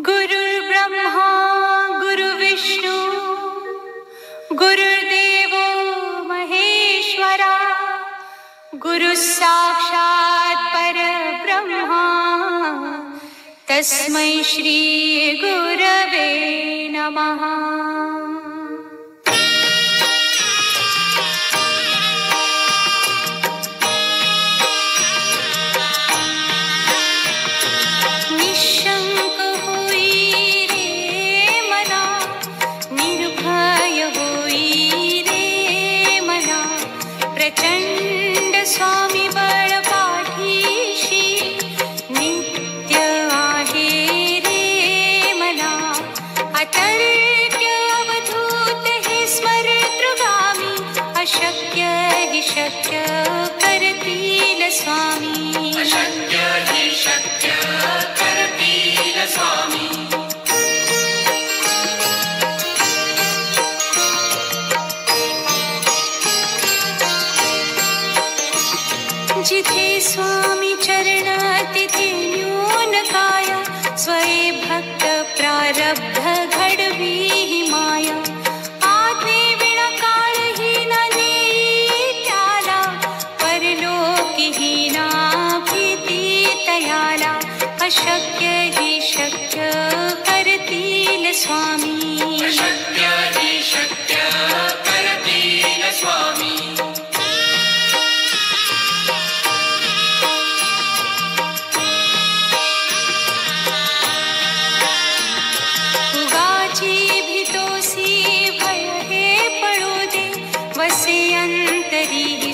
गुरुर्ब्रह्मा गुरुर्विष्णू गुरुर्देवो महेश्वरा गुरुः साक्षात् परब्रह्मा तस्मै श्री गुरवे नमः। जिथे स्वामी चरण तिथे न्यून काया स्वये भक्त प्रारब्ध घडवी ही माया आज्ञे विना काळही ना नेई त्याला परलोकी ही ना भीती तयाला अशक्य ही शक्य करतील स्वामी अशक्य ही शक्य करतील स्वामी।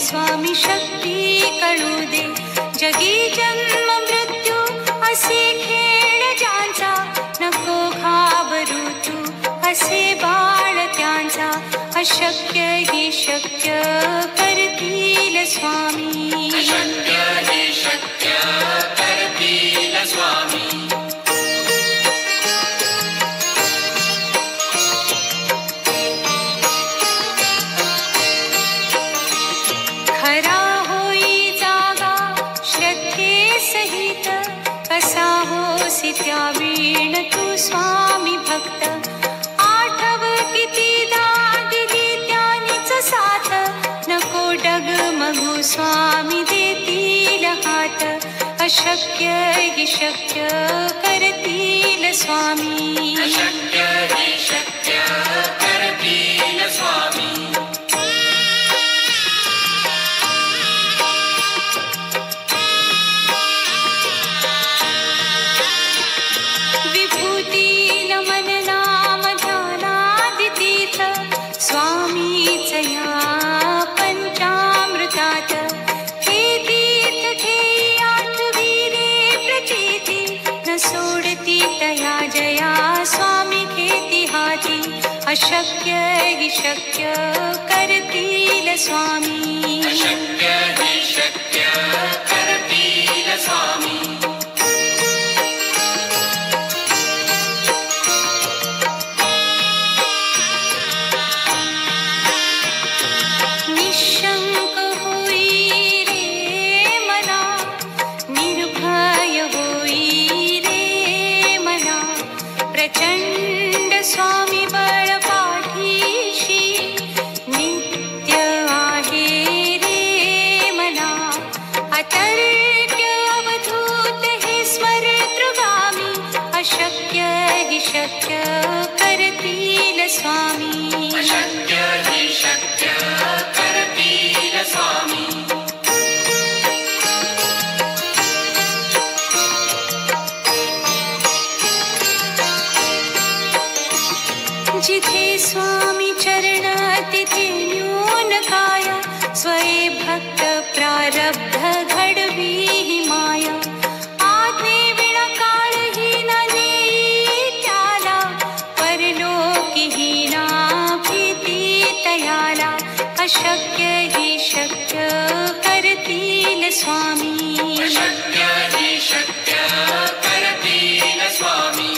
स्वामी शक्ती कळू दे जगी जन्म मृत्यू असे खेळ ज्यांचा नको घाबरू तू असे बाळ त्यांचा अशक्य ही शक्य करतील स्वामी अशक्य ही शक्य करतील स्वामी। त्यावीण तू स्वामी भक्त आठव कितीदा दिली त्यानीच साथ नको डगमगू स्वामी देतील हात अशक्य ही शक्य करतील स्वामी अशक्य ही शक्य करतील स्वामी। अशक्य ही शक्य करतील स्वामी अशक्य ही शक्य करतील स्वामी। निशंक होई रे मना निर्भय होई रे मना प्रचंड स्वामी बळ शक्य करतील स्वामी अशक्य ही शक्य करतील स्वामी। जिथे स्वामी चरण तिथे न्यून काया स्वये भक्त प्रारब्ध घडवी ही माया आज्ञे विना काळही ना ही ना भीती तयाला अशक्य ही शक्य करतील स्वामी अशक्य ही शक्य करतील स्वामी।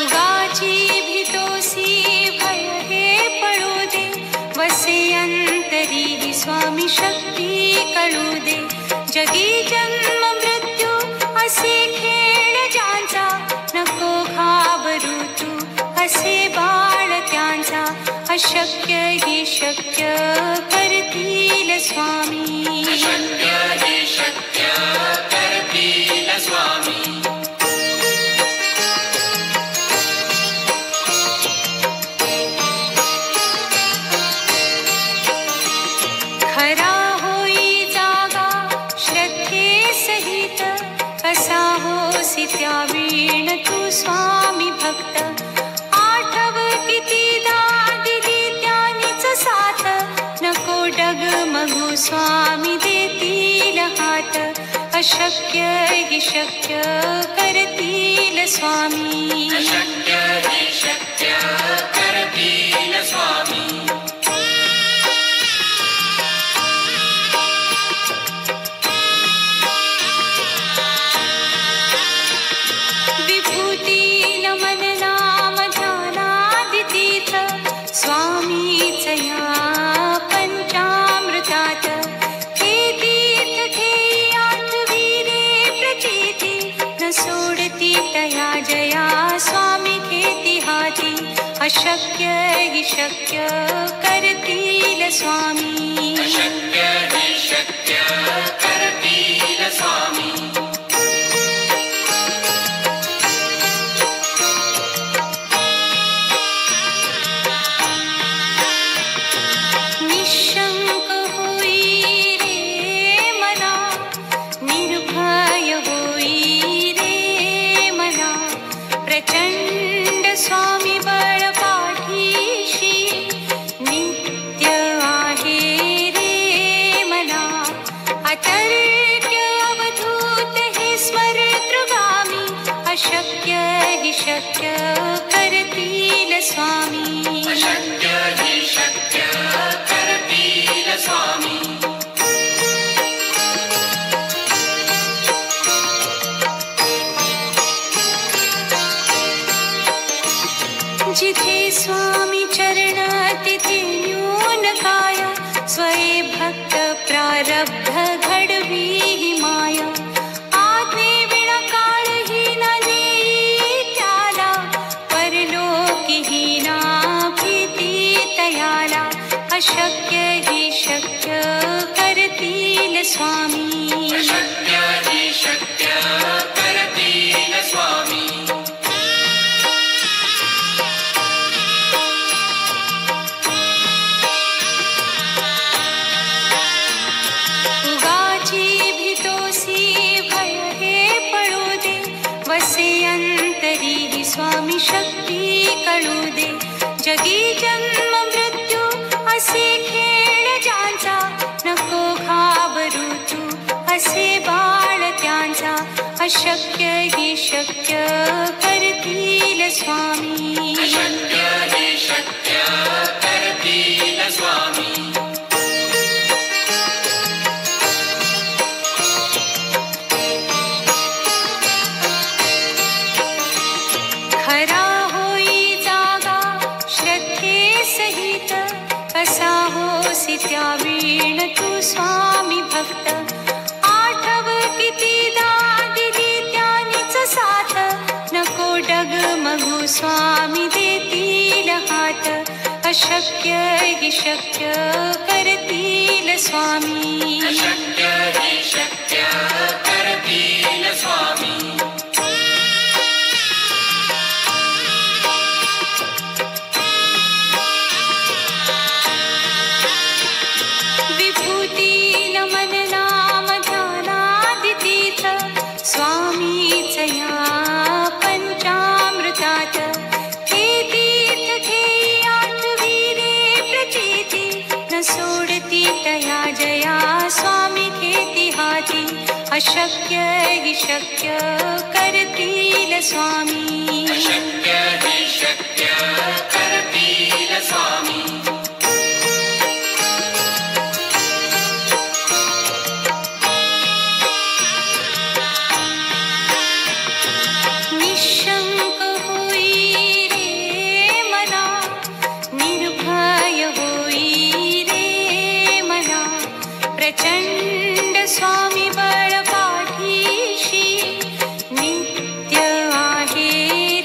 उगाची भीतोसी भय हे पडू दे वसे अंत स्वामी शक्ती कळू दे. जगी जन्म मृत्यू असे खेळ ज्यांचा, नको घाबरू तू असे बाळ त्यांचा. अशक्य ही शक्य करतील स्वामी. अशक्य ही शक्य करतील स्वामी. खरा होई जागा श्रद्धेसहित, कसा होसी त्यावीण तू स्वामी भक्त. आठव कितीदा दिली त्यानीच साथ, नको डगमगू स्वामी देतील हात. अशक्य ही शक्य करतील स्वामी. अशक्य ही शक्य करतील स्वामी. विभूती नमन नाम ध्यानादितीर्थ, स्वामीच या पंचामृतात. हे तीर्थ घेई आठविरे प्रचिती, न सोडती तया जया स्वामी घेती हाती. अशक्य ही शक्य करतील स्वामी. अशक्य ही शक्य करतील स्वामी. निशंक होई रे मना, निर्भय होई रे मना. प्रचंड स्वामी बळ पाठीशी, नित्य आहे रे मना. अतर्क्य अवधूत हे स्मरतृगामी, अशक्य ही शक्य करतील स्वामी. अशक्य ही शक्य करतील स्वामी. जिथे स्वामी चरण तिथे न्यून काय, स्वये भक्त प्रारब्ध घडवी ही माया. आज्ञे विना काळही न नेई त्याला, परलोकी ही ना भीती तयाला. अशक्य ही शक्य करतील स्वामी. अशक्य ही शक्य करतील स्वामी. उगाची भीतोसी भय हे पळू दे, वसे अंतरी ही स्वामी शक्ती कळू दे. जगी जन्म मृत्यू असे खेळ ज्यांचा, नको घाबरू तू असे बाळ त्यांचा. अशक्य ही शक्य करतील स्वामी. अशक्य ही शक्य करतील स्वामी. खरा होई जागा श्रद्धेसहित, कसा होसी त्यावीण तू स्वामी भक्त. आठव कितीदा दिली त्यानीच साथ, नको डगमगू स्वामी देतील हात. अशक्य ही शक्य करतील स्वामी. अशक्य ही शक्य करतील स्वामी. विभूती नमन नाम ध्यानादितीर्थ, स्वामीच या पंचामृतात. हे तीर्थ घेई आठविरे प्रचिती, न सोडती तया जया स्वामी घेती हाती. अशक्य ही शक्य करतील स्वामी. अशक्य ही शक्य करतील स्वामी. निशंक होई रे मना, निर्भय होई रे मना. प्रचंड स्वामी बळ पाठीशी नित्य आहे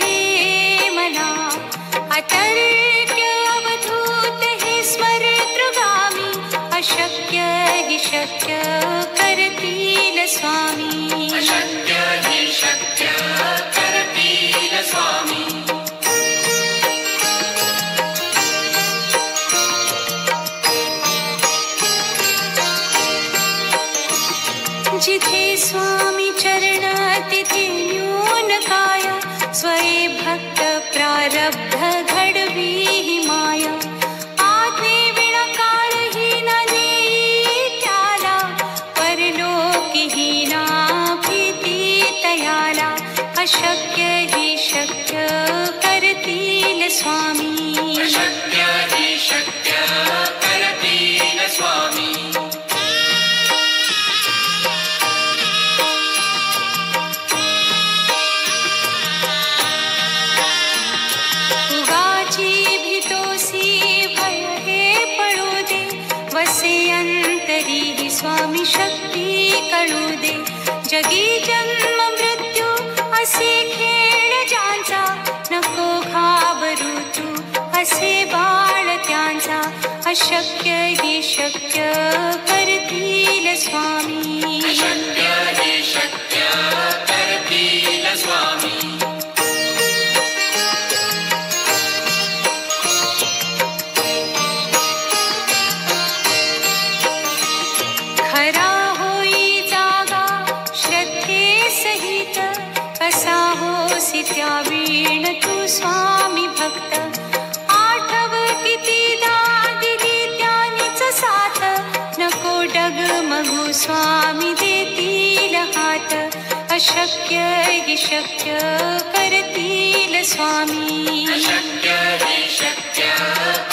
रे मना अतर्क्य अवधूत हे स्मरतृगामी अशक्य हि शक्य करतील स्वामी अशक्य हि शक्य करतील स्वामी जिथे स्वामी चरण तिथे न्यून काय स्वये भक्त प्रारब्ध घडवी ही माया आज्ञे विना काळही न नेई त्याला परलोकीही ना भीती तयाला अशक्य हि शक्य करतील स्वामी अशक्य हि शक्य करतील स्वामी स्वामी शक्ती कळू दे जगी जन्म मृत्यू असे खेळ ज्यांचा नको घाबरू तू असे बाळ त्यांचा अशक्य हि शक्य करतील स्वामी अशक्य हि शक्य करतील स्वामी त्यावीण तू स्वामी भक्त आठव कितीदा दिली त्यानीच साथ नको डगमगू स्वामी देतील हात अशक्य हि शक्य करतील स्वामी अशक्य हि शक्य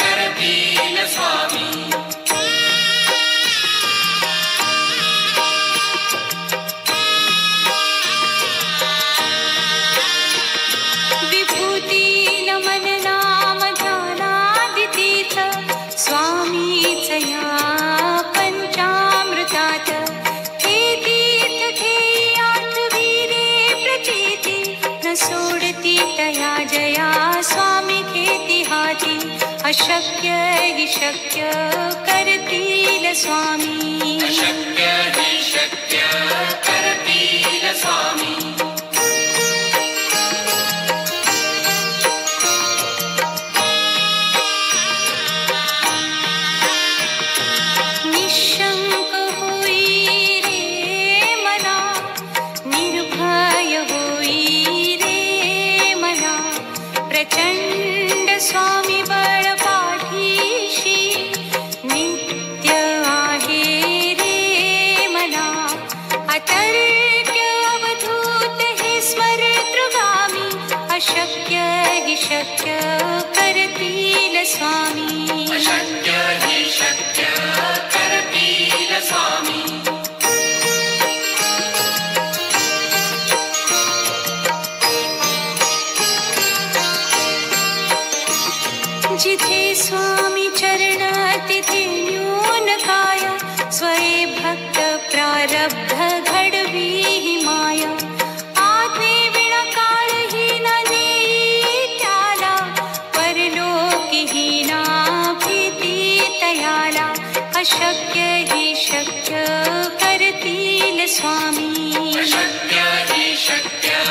करतील स्वामी अशक्य हि शक्य करतील स्वामी अशक्य हि शक्य करतील स्वामी निशंक होई रे मना निर्भय होई रे मना प्रचंड स्वामी बळ अशक्य हि शक्य करतील स्वामी अशक्य हि शक्य करतील स्वामी जिथे स्वामी चरण तिथे न्यून काय स्वये भक्त प्रारब्ध घडवी ही माया आज्ञे विना काळही न नेई त्याला परलोकीही ना भीती तयाला अशक्य हि शक्य करतील स्वामी अशक्य हि शक्य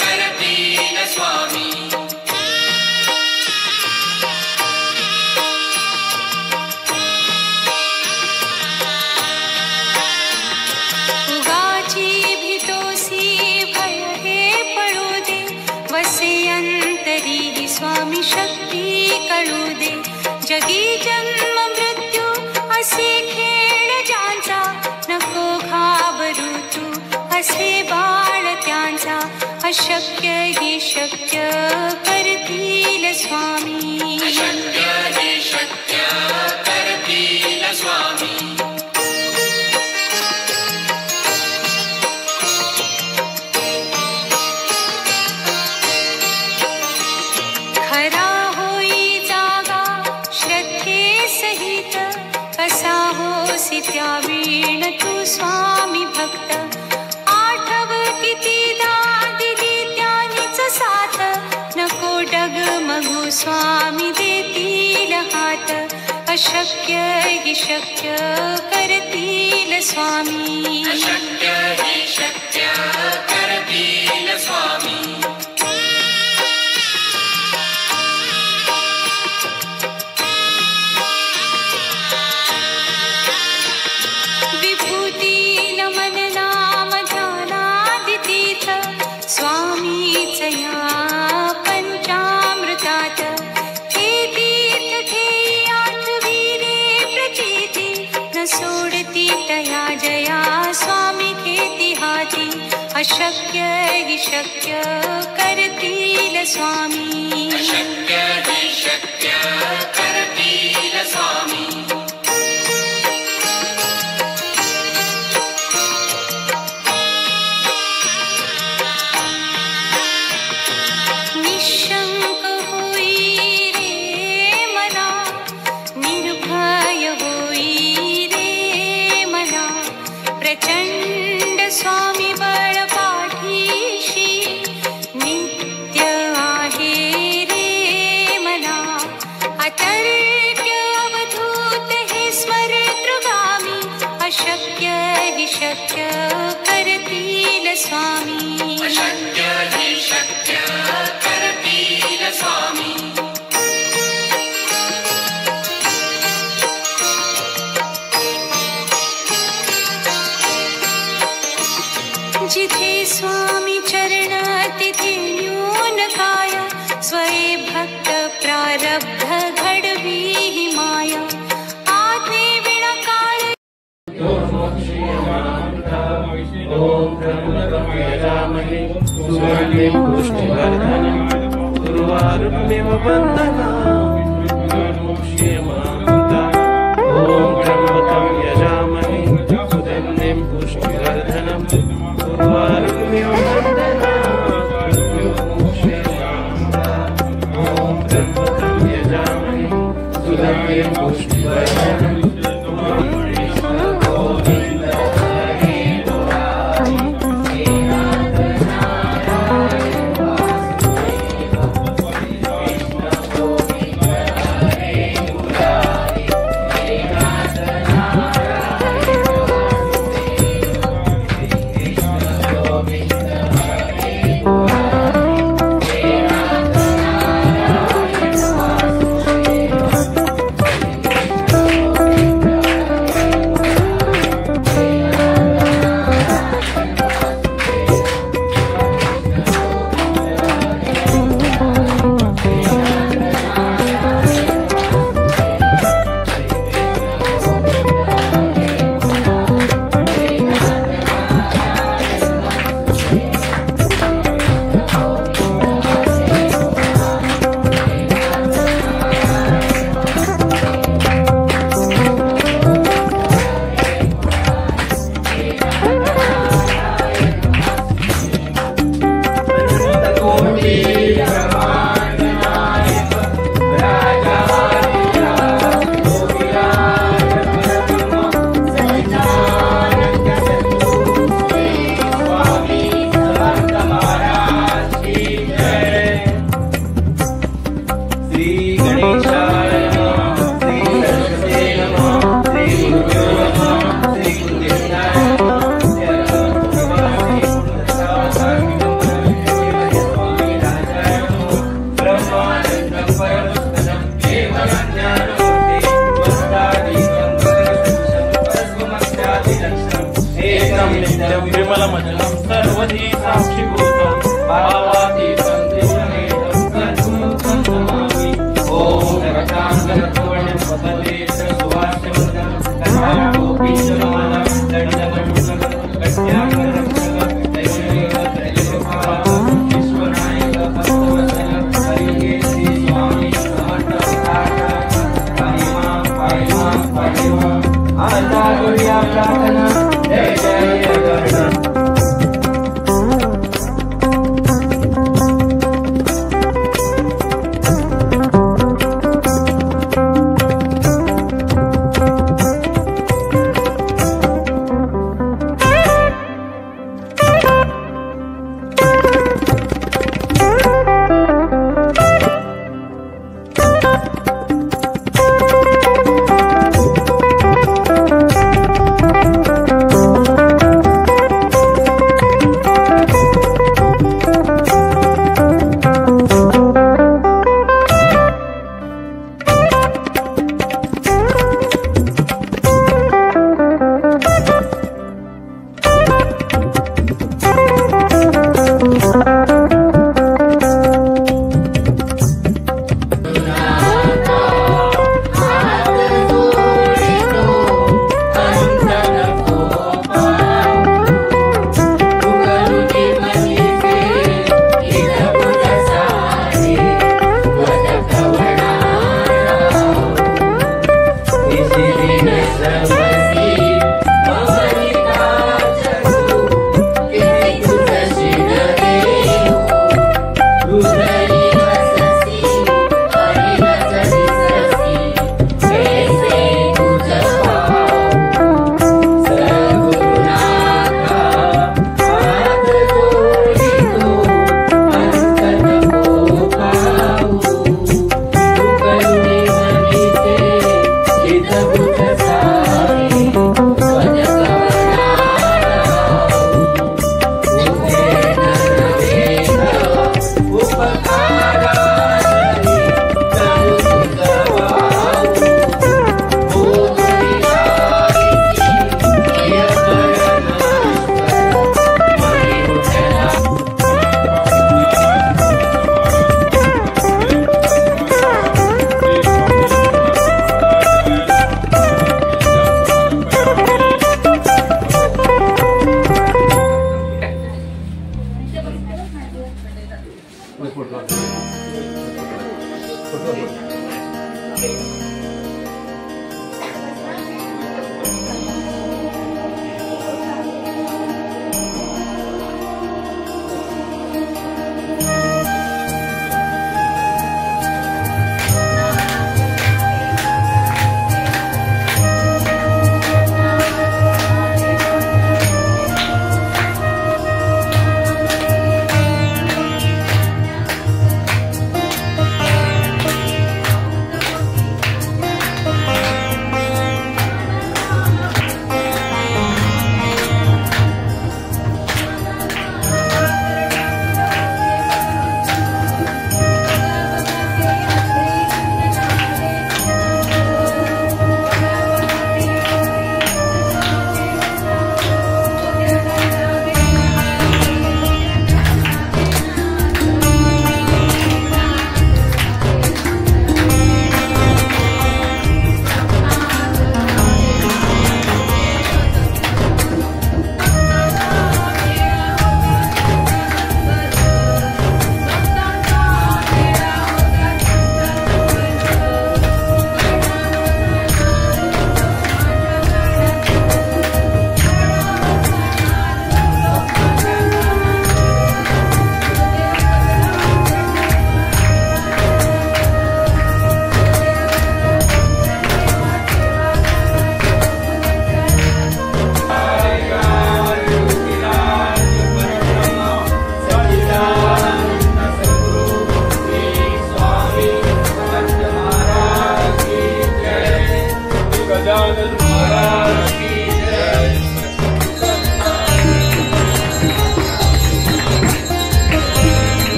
करतील स्वामी स्वामी शक्ती कळू दे जगी जन्म मृत्यू असे खेळ ज्यांचा नको घाबरू तू असे बाळ त्यांचा अशक्य हि शक्य करतील स्वामी अशक्य हि शक्य करतील स्वामी कसा हो नकोसी त्यावीण तू स्वामी भक्त आठव कितीदा दिली त्यानीच साथ नको डगमगू स्वामी देतील हात अशक्य हि शक्य करतील स्वामी अशक्य हि शक्य करतील स्वामी विभूती नमन नाम ध्यानादितीर्थ स्वामीच या पंचामृतात हे तीर्थ घेई आठवी रे प्रचिती न सोडती तया जया स्वामी घेती हाती अशक्य हि शक्य करतील स्वामी अशक्य हि शक्य करतील स्वामी निशंक होई रे मना निर्भय होई रे मना प्रचंड स्वामी बळ पाठीशी नित्य आहे रे मना अतर्क्य अवधूत हे स्मरतृगामी अशक्य हि शक्य करतील स्वामी अशक्य हि शक्य करतील स्वामी जिथे स्वामी चरण तिथे न्यून काय स्वये भक्त प्रारब्ध घडवी हि माया आज्ञे विना काळ ओम ब्रह्मकं यजामहे सुवर्णं पुष्टिवर्धनं उर्वारुकमिव बन्धनात् मोक्ष्यमामृता ओम ब्रह्मकं यजामहे सुवर्णं पुष्टिवर्धनं उर्वारुकमिव बन्धनात् मोक्ष्यमामृता ओम ब्रह्मकं यजामहे सुवर्णं पुष्टिवर्धनं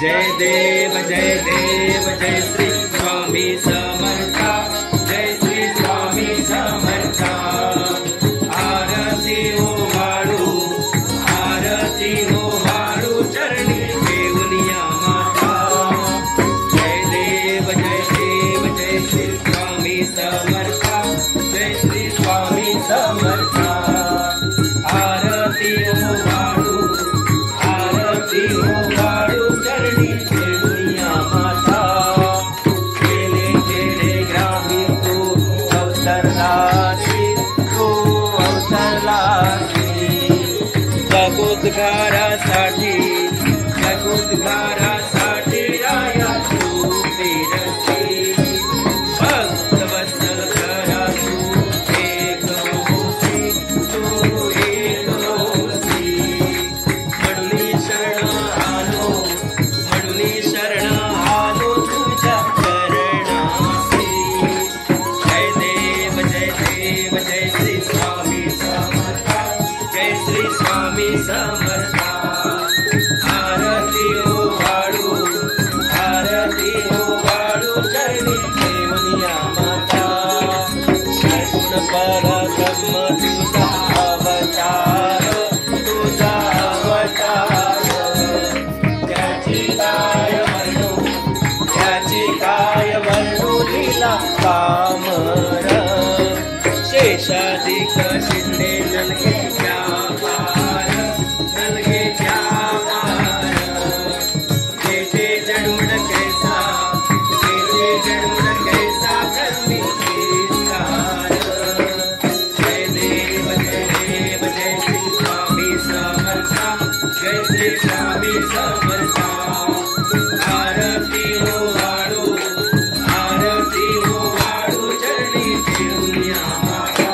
जय देव जय श्री स्वामी समर्थ जय श्री स्वामी समर्था जय श्री स्वामी समर्था आरती हो वाळू चरणी दुनिया माता केले केले ग्रामी तू अवतरलासी जगोद्धारासाठी राया तू फिरसी भक्त वत्सल करा तू एक होसी म्हणून शरण आलो तुझ्या चरणासी जय देव जय श्री स्वामी समर्था जय श्री स्वामी समर्था आरती हो वाळू चरणी देवनिया माता गुण परब्रह्म तुझा अवतार त्याची काय वर्णू लीला कामर शेषाधिक शिंदे नलगे जेठे जन्म कैसा कर्मी विस्तार जय देव जय श्री स्वामी समर्था जय श्री स्वामी समर्था आरती हो वाळू चरणी दुनिया माता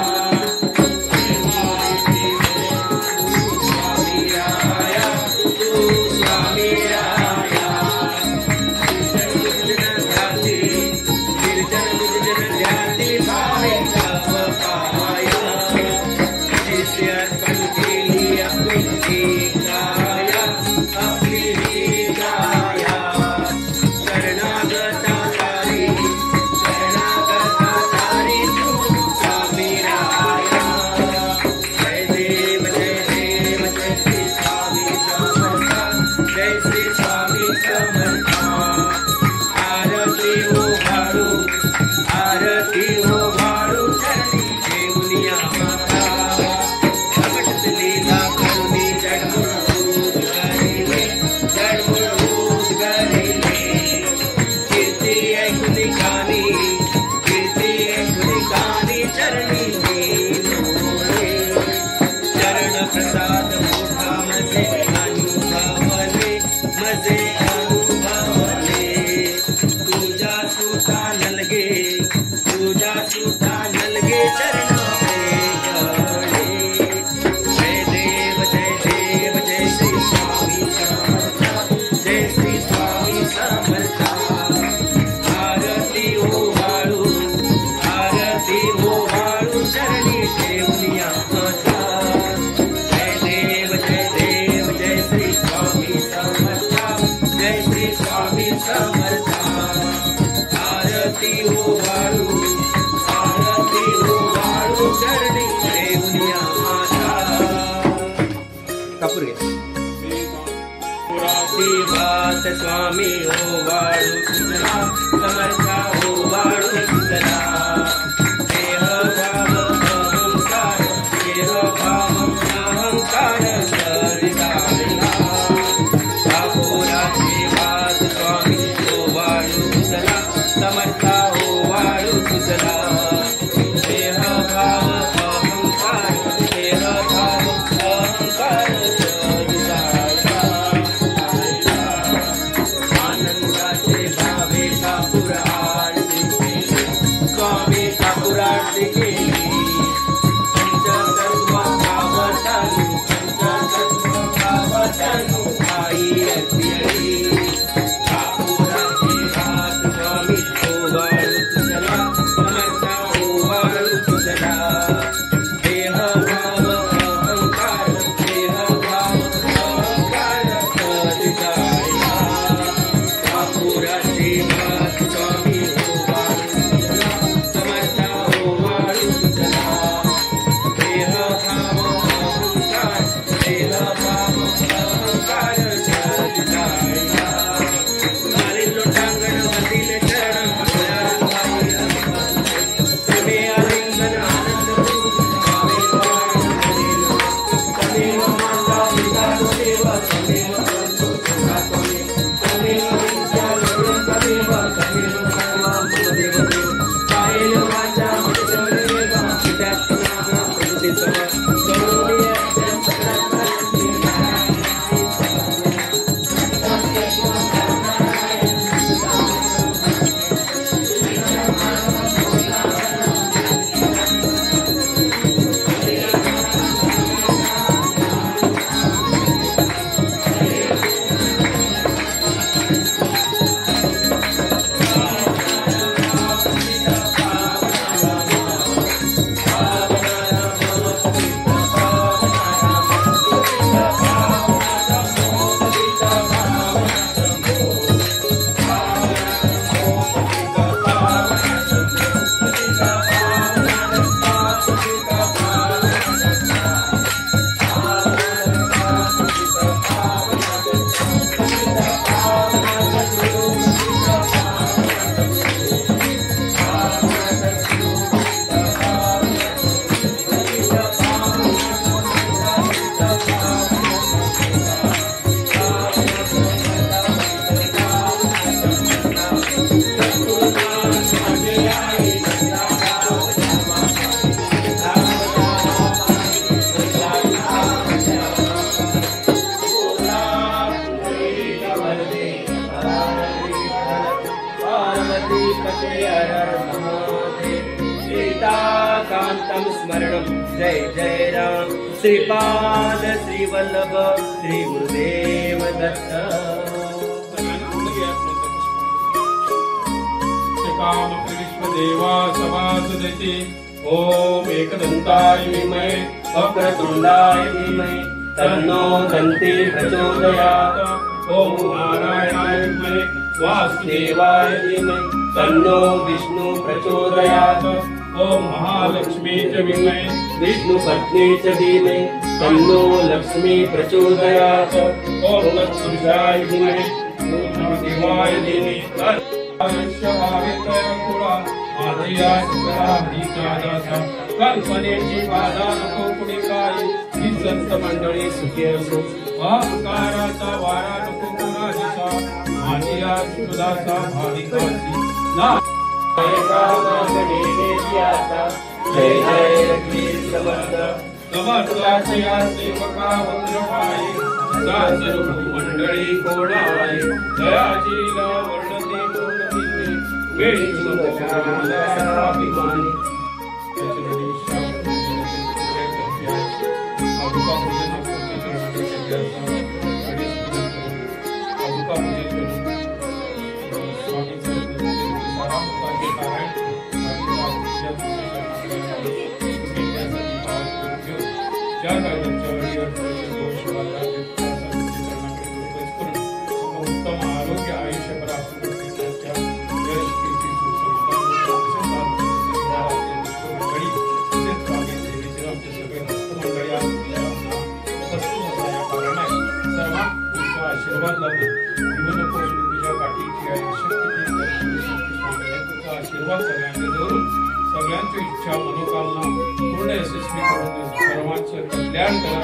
जय श्री स्वामी समर्था आरती हो वाळू चरणी देवनिया माता प्रकट लीला करुणी जडमुळ गरिले कीर्ती ऐकुनी कानी चरणी चरण प्रसाद मोठा मजे अनुभवले तुझा सुता नलगे चरण जय देव जय श्री स्वामी समर्था जय श्री स्वामी समर्था आरती हो वाळू चरणी देवनिया माता जय देव जय श्री स्वामी समर्था जय श्री स्वामी समर्था आरती हो वाळू चरणी देवनिया माता कपूर बात स्वामी हो वाळू सुतला समर्था हो वाळू सुतला देह भाव अहंकार सरिताळला ठाकोराची बात स्वामी हो वाळू सुतला समर्था हो वाळू सुतला देह भाव अहंकार आनंदाचे भावे ठाकुर आरती स्वामी ठाकुर आरती केली पंचतत्व भावतानु आई अर्पी ठाकुराची बात स्वामी हो वाळू सुतला समर्था हो वाळू सुतला देह भाव अहंकार सरिताळला ठाकुराची बात स्वामी हो वाळू सुतला समर्था हो वाळू शान्तं स्मरणं जय जय राम श्रीपाद श्रीवल्लभ श्री गुरुदेव दत्त काम विश्वदेवा सवासुदेति ओम एकदन्ताय विद्महे वक्रतुण्डाय धीमहि तन्नो दन्ति प्रचोदयात् ओम नारायणाय विद्महे वासुदेवाय धीमहि तन्नो विष्णु प्रचोदयात् ओम महालक्ष्मी च विद्महे विष्णुपत्नी च धीमहि तन्नो लक्ष्मी प्रचोदयात् ओम तत्पुरुषाय धीमहि देवाय धीमहि कल्पनेची बाधा नको कुणी काही ही संत मंडळी सुखी असो अहंकाराचा वारा नको कुणाचा माझी आज सुदासा भाविकाची जय जय रघुवीर समर्थ समर्थाची आज सेवका वज्रपाई सासरू मंडळी कोणाई दयाजीला वर्णते पूर्णतीने वेळीची अभिमानी उत्तम आरोग्य आयुष्य प्राप्त आशीर्वाद लाभो जीवन तुझ्या पाठीची आहे शक्ती आशीर्वाद सगळ्यांचे धरून सगळ्यांची इच्छा मनोकामना पूर्ण यशस्वी करून सर्वांचं कल्याण करा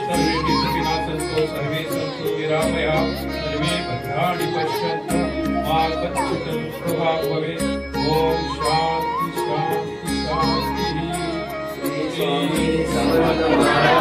सर्वे सुखिनः सन्तु सर्वे सन्तु निरामया सर्वे भद्राणि पश्यन्तु मा कश्चित् दुःखभाग् भवेत् ओम शांति शांति शांति।